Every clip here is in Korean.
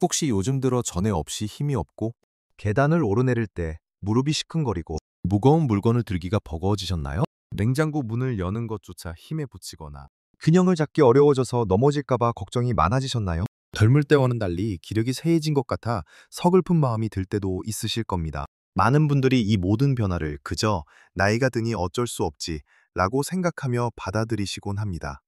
혹시 요즘 들어 전에 없이 힘이 없고 계단을 오르내릴 때 무릎이 시큰거리고 무거운 물건을 들기가 버거워지셨나요? 냉장고 문을 여는 것조차 힘에 부치거나 균형을 잡기 어려워져서 넘어질까봐 걱정이 많아지셨나요? 젊을 때와는 달리 기력이 쇠해진 것 같아 서글픈 마음이 들 때도 있으실 겁니다. 많은 분들이 이 모든 변화를 그저 나이가 드니 어쩔 수 없지 라고 생각하며 받아들이시곤 합니다.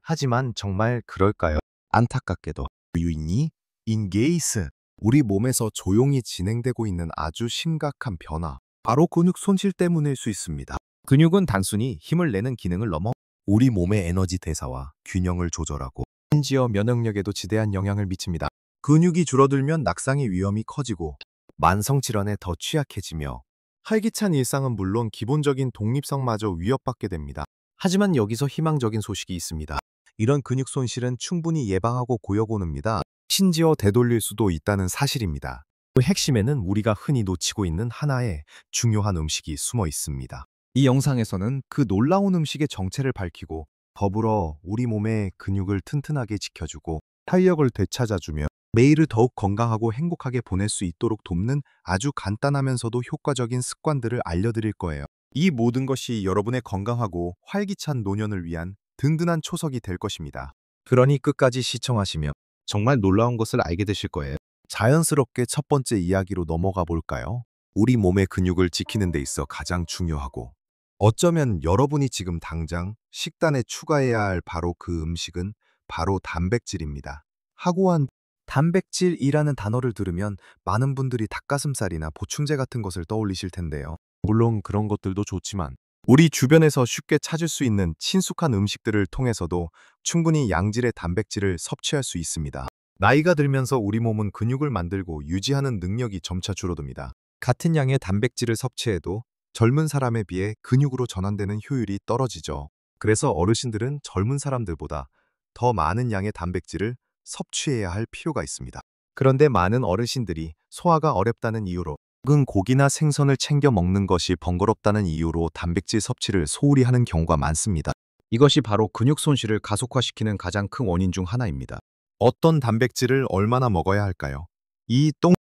하지만 정말 그럴까요? 안타깝게도 유인이 인게이스 우리 몸에서 조용히 진행되고 있는 아주 심각한 변화, 바로 근육 손실 때문일 수 있습니다. 근육은 단순히 힘을 내는 기능을 넘어 우리 몸의 에너지 대사와 균형을 조절하고 심지어 면역력에도 지대한 영향을 미칩니다. 근육이 줄어들면 낙상의 위험이 커지고 만성 질환에 더 취약해지며 활기찬 일상은 물론 기본적인 독립성마저 위협받게 됩니다. 하지만 여기서 희망적인 소식이 있습니다. 이런 근육 손실은 충분히 예방하고 고여고는입니다. 심지어 되돌릴 수도 있다는 사실입니다. 그 핵심에는 우리가 흔히 놓치고 있는 하나의 중요한 음식이 숨어 있습니다. 이 영상에서는 그 놀라운 음식의 정체를 밝히고 더불어 우리 몸의 근육을 튼튼하게 지켜주고 탄력을 되찾아주며 매일을 더욱 건강하고 행복하게 보낼 수 있도록 돕는 아주 간단하면서도 효과적인 습관들을 알려드릴 거예요. 이 모든 것이 여러분의 건강하고 활기찬 노년을 위한 든든한 초석이 될 것입니다. 그러니 끝까지 시청하시면 정말 놀라운 것을 알게 되실 거예요. 자연스럽게 첫 번째 이야기로 넘어가 볼까요? 우리 몸의 근육을 지키는 데 있어 가장 중요하고 어쩌면 여러분이 지금 당장 식단에 추가해야 할 바로 그 음식은 바로 단백질입니다. 하고한 단백질이라는 단어를 들으면 많은 분들이 닭가슴살이나 보충제 같은 것을 떠올리실 텐데요. 물론 그런 것들도 좋지만 우리 주변에서 쉽게 찾을 수 있는 친숙한 음식들을 통해서도 충분히 양질의 단백질을 섭취할 수 있습니다. 나이가 들면서 우리 몸은 근육을 만들고 유지하는 능력이 점차 줄어듭니다. 같은 양의 단백질을 섭취해도 젊은 사람에 비해 근육으로 전환되는 효율이 떨어지죠. 그래서 어르신들은 젊은 사람들보다 더 많은 양의 단백질을 섭취해야 할 필요가 있습니다. 그런데 많은 어르신들이 소화가 어렵다는 이유로 혹은 고기나 생선을 챙겨 먹는 것이 번거롭다는 이유로 단백질 섭취를 소홀히 하는 경우가 많습니다. 이것이 바로 근육 손실을 가속화시키는 가장 큰 원인 중 하나입니다. 어떤 단백질을 얼마나 먹어야 할까요?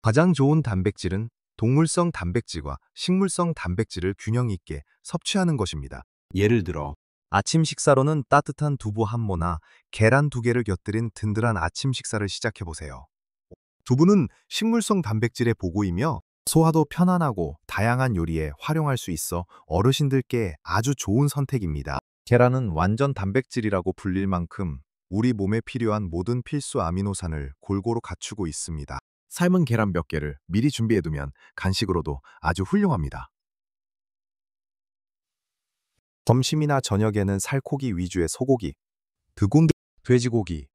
가장 좋은 단백질은 동물성 단백질과 식물성 단백질을 균형 있게 섭취하는 것입니다. 예를 들어 아침 식사로는 따뜻한 두부 한 모나 계란 2개를 곁들인 든든한 아침 식사를 시작해 보세요. 두부는 식물성 단백질의 보고이며 소화도 편안하고 다양한 요리에 활용할 수 있어 어르신들께 아주 좋은 선택입니다. 계란은 완전 단백질이라고 불릴 만큼 우리 몸에 필요한 모든 필수 아미노산을 골고루 갖추고 있습니다. 삶은 계란 몇 개를 미리 준비해두면 간식으로도 아주 훌륭합니다. 점심이나 저녁에는 살코기 위주의 소고기, 드곤드 돼지고기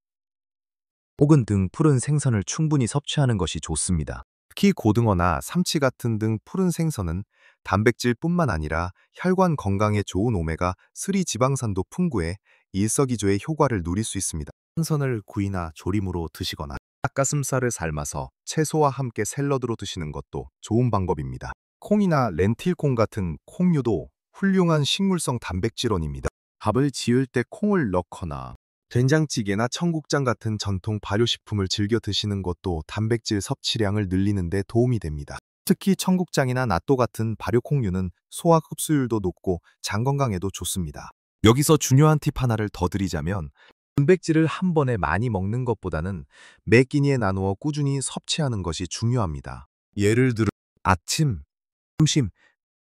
혹은 등 푸른 생선을 충분히 섭취하는 것이 좋습니다. 특히 고등어나 삼치 같은 등 푸른 생선은 단백질뿐만 아니라 혈관 건강에 좋은 오메가3 지방산도 풍부해 일석이조의 효과를 누릴 수 있습니다. 생선을 구이나 조림으로 드시거나 닭가슴살을 삶아서 채소와 함께 샐러드로 드시는 것도 좋은 방법입니다. 콩이나 렌틸콩 같은 콩류도 훌륭한 식물성 단백질원입니다. 밥을 지을 때 콩을 넣거나 된장찌개나 청국장 같은 전통 발효식품을 즐겨 드시는 것도 단백질 섭취량을 늘리는 데 도움이 됩니다. 특히 청국장이나 낫또 같은 발효콩류는 소화 흡수율도 높고 장 건강에도 좋습니다. 여기서 중요한 팁 하나를 더 드리자면 단백질을 한 번에 많이 먹는 것보다는 매 끼니에 나누어 꾸준히 섭취하는 것이 중요합니다. 예를 들어 아침, 점심,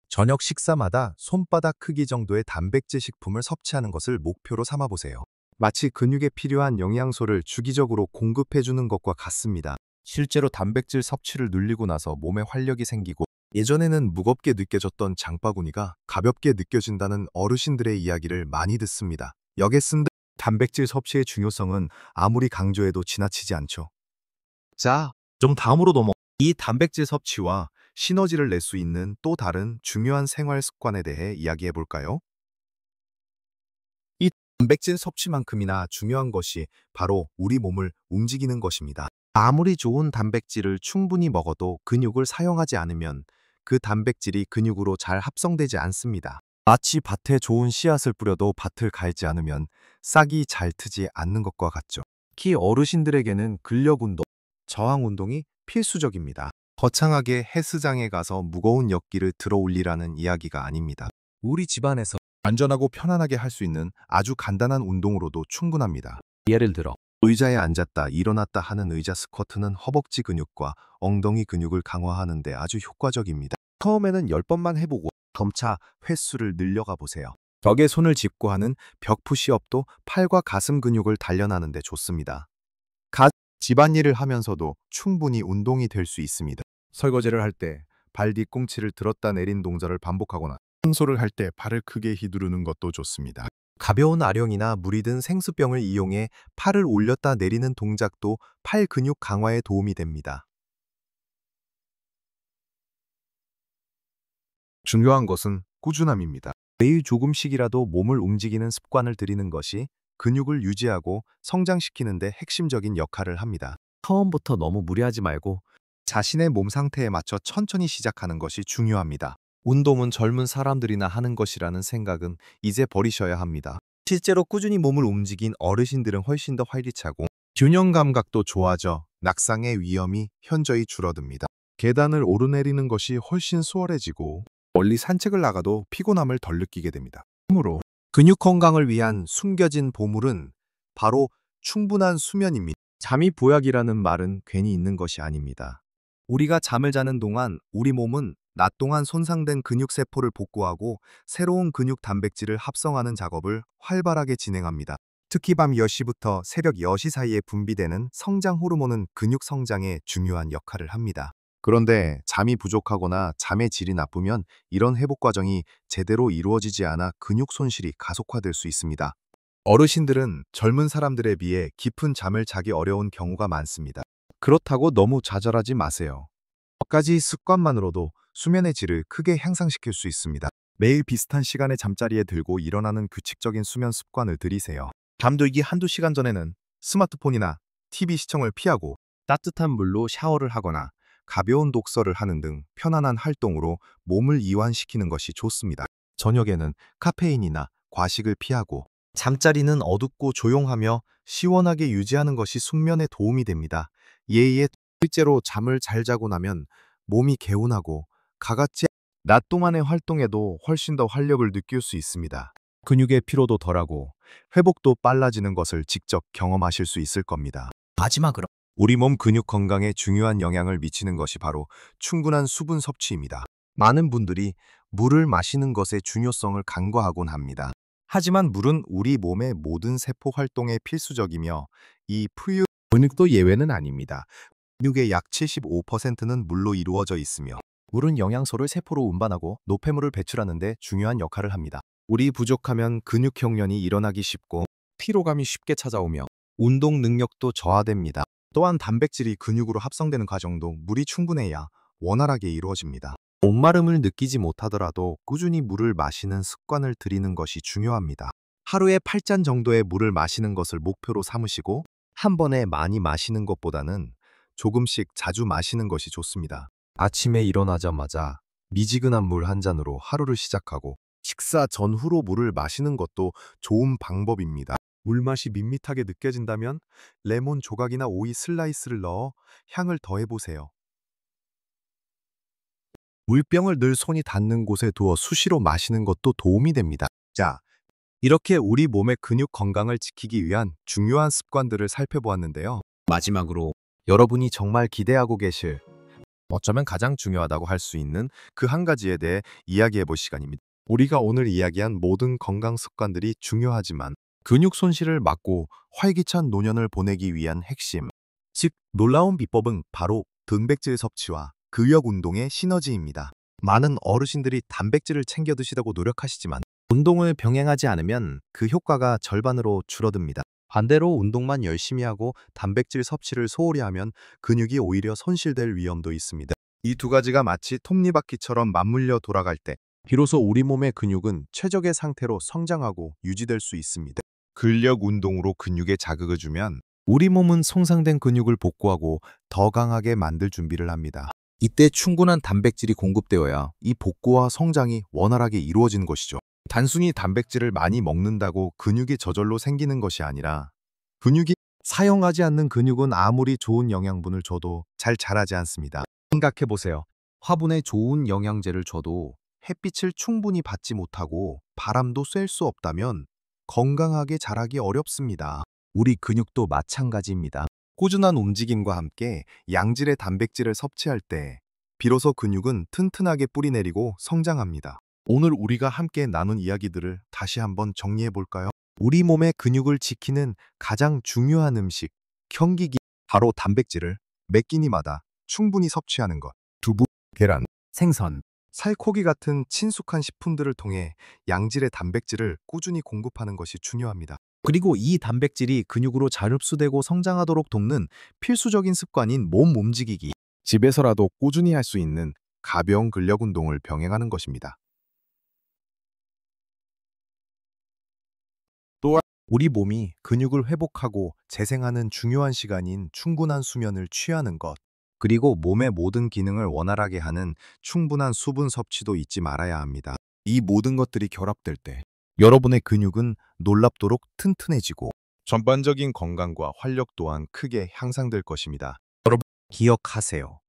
저녁 식사마다 손바닥 크기 정도의 단백질 식품을 섭취하는 것을 목표로 삼아보세요. 마치 근육에 필요한 영양소를 주기적으로 공급해주는 것과 같습니다. 실제로 단백질 섭취를 늘리고 나서 몸에 활력이 생기고 예전에는 무겁게 느껴졌던 장바구니가 가볍게 느껴진다는 어르신들의 이야기를 많이 듣습니다. 여기쓴 단백질 섭취의 중요성은 아무리 강조해도 지나치지 않죠. 자, 좀 다음으로 이 단백질 섭취와 시너지를 낼 수 있는 또 다른 중요한 생활 습관에 대해 이야기해 볼까요? 이 단백질 섭취만큼이나 중요한 것이 바로 우리 몸을 움직이는 것입니다. 아무리 좋은 단백질을 충분히 먹어도 근육을 사용하지 않으면 그 단백질이 근육으로 잘 합성되지 않습니다. 마치 밭에 좋은 씨앗을 뿌려도 밭을 갈지 않으면 싹이 잘 트지 않는 것과 같죠. 특히 어르신들에게는 근력 운동, 저항 운동이 필수적입니다. 거창하게 헬스장에 가서 무거운 역기를 들어 올리라는 이야기가 아닙니다. 우리 집안에서 안전하고 편안하게 할 수 있는 아주 간단한 운동으로도 충분합니다. 예를 들어 의자에 앉았다 일어났다 하는 의자 스쿼트는 허벅지 근육과 엉덩이 근육을 강화하는 데 아주 효과적입니다. 처음에는 10번만 해보고 점차 횟수를 늘려가 보세요. 벽에 손을 짚고 하는 벽 푸시업도 팔과 가슴 근육을 단련하는 데 좋습니다. 집안일을 하면서도 충분히 운동이 될 수 있습니다. 설거지를 할 때 발 뒤꿈치를 들었다 내린 동작을 반복하거나 청소를 할 때 발을 크게 휘두르는 것도 좋습니다. 가벼운 아령이나 물이 든 생수병을 이용해 팔을 올렸다 내리는 동작도 팔 근육 강화에 도움이 됩니다. 중요한 것은 꾸준함입니다. 매일 조금씩이라도 몸을 움직이는 습관을 들이는 것이 근육을 유지하고 성장시키는 데 핵심적인 역할을 합니다. 처음부터 너무 무리하지 말고 자신의 몸 상태에 맞춰 천천히 시작하는 것이 중요합니다. 운동은 젊은 사람들이나 하는 것이라는 생각은 이제 버리셔야 합니다. 실제로 꾸준히 몸을 움직인 어르신들은 훨씬 더 활기차고 균형 감각도 좋아져 낙상의 위험이 현저히 줄어듭니다. 계단을 오르내리는 것이 훨씬 수월해지고 멀리 산책을 나가도 피곤함을 덜 느끼게 됩니다. 그러므로 근육 건강을 위한 숨겨진 보물은 바로 충분한 수면입니다. 잠이 보약이라는 말은 괜히 있는 것이 아닙니다. 우리가 잠을 자는 동안 우리 몸은 낮 동안 손상된 근육세포를 복구하고 새로운 근육 단백질을 합성하는 작업을 활발하게 진행합니다. 특히 밤 10시부터 새벽 10시 사이에 분비되는 성장 호르몬은 근육 성장에 중요한 역할을 합니다. 그런데 잠이 부족하거나 잠의 질이 나쁘면 이런 회복 과정이 제대로 이루어지지 않아 근육 손실이 가속화될 수 있습니다. 어르신들은 젊은 사람들에 비해 깊은 잠을 자기 어려운 경우가 많습니다. 그렇다고 너무 좌절하지 마세요. 몇 가지 습관만으로도 수면의 질을 크게 향상시킬 수 있습니다. 매일 비슷한 시간에 잠자리에 들고 일어나는 규칙적인 수면 습관을 들이세요. 잠들기 한두 시간 전에는 스마트폰이나 TV 시청을 피하고 따뜻한 물로 샤워를 하거나 가벼운 독서를 하는 등 편안한 활동으로 몸을 이완시키는 것이 좋습니다. 저녁에는 카페인이나 과식을 피하고 잠자리는 어둡고 조용하며 시원하게 유지하는 것이 숙면에 도움이 됩니다. 실제로 잠을 잘 자고 나면 몸이 개운하고 가같이 낮 동안의 활동에도 훨씬 더 활력을 느낄 수 있습니다. 근육의 피로도 덜하고 회복도 빨라지는 것을 직접 경험하실 수 있을 겁니다. 마지막으로 우리 몸 근육 건강에 중요한 영향을 미치는 것이 바로 충분한 수분 섭취입니다. 많은 분들이 물을 마시는 것의 중요성을 간과하곤 합니다. 하지만 물은 우리 몸의 모든 세포 활동에 필수적이며 이 근육도 예외는 아닙니다. 근육의 약 75%는 물로 이루어져 있으며 물은 영양소를 세포로 운반하고 노폐물을 배출하는 데 중요한 역할을 합니다. 물이 부족하면 근육 형련이 일어나기 쉽고 피로감이 쉽게 찾아오며 운동 능력도 저하됩니다. 또한 단백질이 근육으로 합성되는 과정도 물이 충분해야 원활하게 이루어집니다. 목마름을 느끼지 못하더라도 꾸준히 물을 마시는 습관을 들이는 것이 중요합니다. 하루에 8잔 정도의 물을 마시는 것을 목표로 삼으시고 한 번에 많이 마시는 것보다는 조금씩 자주 마시는 것이 좋습니다. 아침에 일어나자마자 미지근한 물 한 잔으로 하루를 시작하고 식사 전후로 물을 마시는 것도 좋은 방법입니다. 물맛이 밋밋하게 느껴진다면 레몬 조각이나 오이 슬라이스를 넣어 향을 더해보세요. 물병을 늘 손이 닿는 곳에 두어 수시로 마시는 것도 도움이 됩니다. 자, 이렇게 우리 몸의 근육 건강을 지키기 위한 중요한 습관들을 살펴보았는데요. 마지막으로 여러분이 정말 기대하고 계실 어쩌면 가장 중요하다고 할 수 있는 그 한 가지에 대해 이야기해 볼 시간입니다. 우리가 오늘 이야기한 모든 건강 습관들이 중요하지만 근육 손실을 막고 활기찬 노년을 보내기 위한 핵심, 즉 놀라운 비법은 바로 단백질 섭취와 근력 운동의 시너지입니다. 많은 어르신들이 단백질을 챙겨 드시려고 노력하시지만 운동을 병행하지 않으면 그 효과가 절반으로 줄어듭니다. 반대로 운동만 열심히 하고 단백질 섭취를 소홀히 하면 근육이 오히려 손실될 위험도 있습니다. 이 두 가지가 마치 톱니바퀴처럼 맞물려 돌아갈 때 비로소 우리 몸의 근육은 최적의 상태로 성장하고 유지될 수 있습니다. 근력 운동으로 근육에 자극을 주면 우리 몸은 손상된 근육을 복구하고 더 강하게 만들 준비를 합니다. 이때 충분한 단백질이 공급되어야 이 복구와 성장이 원활하게 이루어지는 것이죠. 단순히 단백질을 많이 먹는다고 근육이 저절로 생기는 것이 아니라 근육이 사용하지 않는 근육은 아무리 좋은 영양분을 줘도 잘 자라지 않습니다. 생각해 보세요. 화분에 좋은 영양제를 줘도 햇빛을 충분히 받지 못하고 바람도 쐴 수 없다면 건강하게 자라기 어렵습니다. 우리 근육도 마찬가지입니다. 꾸준한 움직임과 함께 양질의 단백질을 섭취할 때 비로소 근육은 튼튼하게 뿌리내리고 성장합니다. 오늘 우리가 함께 나눈 이야기들을 다시 한번 정리해 볼까요? 우리 몸의 근육을 지키는 가장 중요한 음식, 경기기, 바로 단백질을 매 끼니마다 충분히 섭취하는 것. 두부, 계란, 생선, 살코기 같은 친숙한 식품들을 통해 양질의 단백질을 꾸준히 공급하는 것이 중요합니다. 그리고 이 단백질이 근육으로 잘 흡수되고 성장하도록 돕는 필수적인 습관인 몸 움직이기. 집에서라도 꾸준히 할 수 있는 가벼운 근력 운동을 병행하는 것입니다. 또한 우리 몸이 근육을 회복하고 재생하는 중요한 시간인 충분한 수면을 취하는 것, 그리고 몸의 모든 기능을 원활하게 하는 충분한 수분 섭취도 잊지 말아야 합니다. 이 모든 것들이 결합될 때 여러분의 근육은 놀랍도록 튼튼해지고 전반적인 건강과 활력 또한 크게 향상될 것입니다. 여러분, 기억하세요.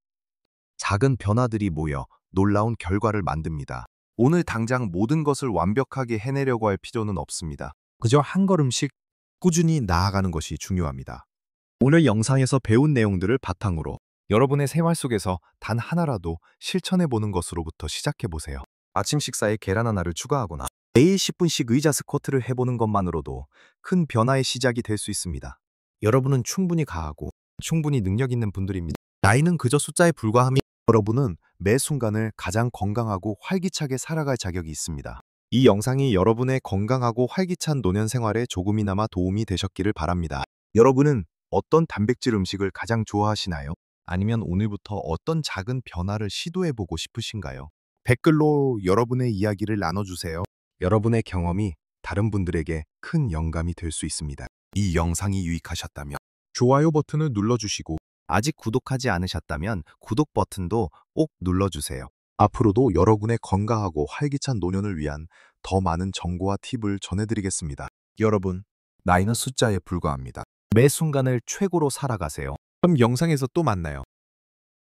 작은 변화들이 모여 놀라운 결과를 만듭니다. 오늘 당장 모든 것을 완벽하게 해내려고 할 필요는 없습니다. 그저 한 걸음씩 꾸준히 나아가는 것이 중요합니다. 오늘 영상에서 배운 내용들을 바탕으로 여러분의 생활 속에서 단 하나라도 실천해 보는 것으로부터 시작해 보세요. 아침 식사에 계란 하나를 추가하거나 매일 10분씩 의자 스쿼트를 해보는 것만으로도 큰 변화의 시작이 될 수 있습니다. 여러분은 충분히 강하고 충분히 능력 있는 분들입니다. 나이는 그저 숫자에 불과함이 여러분은 매 순간을 가장 건강하고 활기차게 살아갈 자격이 있습니다. 이 영상이 여러분의 건강하고 활기찬 노년 생활에 조금이나마 도움이 되셨기를 바랍니다. 여러분은 어떤 단백질 음식을 가장 좋아하시나요? 아니면 오늘부터 어떤 작은 변화를 시도해보고 싶으신가요? 댓글로 여러분의 이야기를 나눠주세요. 여러분의 경험이 다른 분들에게 큰 영감이 될 수 있습니다. 이 영상이 유익하셨다면 좋아요 버튼을 눌러주시고 아직 구독하지 않으셨다면 구독 버튼도 꼭 눌러주세요. 앞으로도 여러분의 건강하고 활기찬 노년을 위한 더 많은 정보와 팁을 전해드리겠습니다. 여러분, 나이는 숫자에 불과합니다. 매 순간을 최고로 살아가세요. 그럼 영상에서 또 만나요.